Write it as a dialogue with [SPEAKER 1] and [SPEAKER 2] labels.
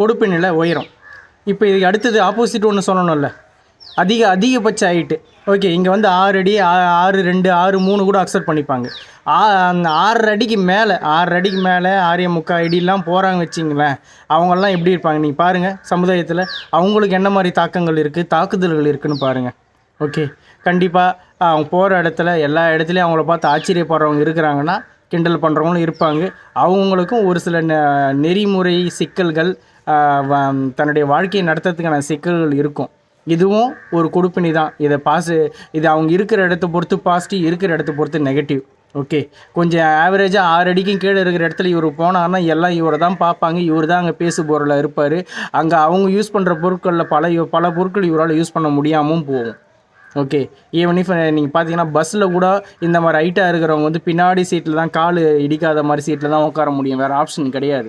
[SPEAKER 1] கொடுப்பினில் உயரம். இப்போ இதுக்கு அடுத்தது ஆப்போசிட் ஒன்று சொல்லணும்ல, அதிகபட்ச ஹைட்டு. ஓகே, இங்கே வந்து 6 அடி 6'2" 6'3" கூட அக்செப்ட் பண்ணிப்பாங்க. அந்த 6 அடிக்கு மேலே 6.25 அடிலாம் போகிறாங்க வச்சிங்களேன், அவங்கெல்லாம் எப்படி இருப்பாங்க நீங்கள் பாருங்கள். சமுதாயத்தில் அவங்களுக்கு என்ன மாதிரி தாக்கங்கள் இருக்குது, தாக்குதல்கள் இருக்குதுன்னு பாருங்கள். ஓகே, கண்டிப்பாக அவங்க போகிற இடத்துல எல்லா இடத்துலையும் அவங்கள பார்த்து ஆச்சரியப்படுறவங்க இருக்கிறாங்கன்னா, கிண்டல் பண்ணுறவங்களும் இருப்பாங்க. அவங்களுக்கும் ஒரு சில நெறிமுறை சிக்கல்கள், தன்னுடைய வாழ்க்கையை நடத்துறதுக்கான சிக்கல்கள் இருக்கும். இதுவும் ஒரு கொடுப்பினி தான். இது அவங்க இருக்கிற இடத்த பொறுத்து பாசிட்டிவ், இருக்கிற இடத்த பொறுத்து நெகட்டிவ். ஓகே, கொஞ்சம் ஆவரேஜாக 6 அடிக்கும் கீழே இருக்கிற இடத்துல இவர் போனார்னா எல்லாம் இவரை தான் பார்ப்பாங்க. இவர் தான் அங்கே பேசு பொருளாக இருப்பார். அங்கே அவங்க யூஸ் பண்ணுற பொருட்களில் பல பொருட்கள் இவரால் யூஸ் பண்ண முடியாமல் போகும். ஓகே, ஈவன் இஃப் நீங்கள் பார்த்தீங்கன்னா பஸ்ஸில் கூட இந்த மாதிரி ஹைட்டாக இருக்கிறவங்க வந்து பின்னாடி சீட்டில் தான், கால் இடிக்காத மாதிரி சீட்டில் தான் உட்கார முடியும். வேறு ஆப்ஷன் கிடையாது.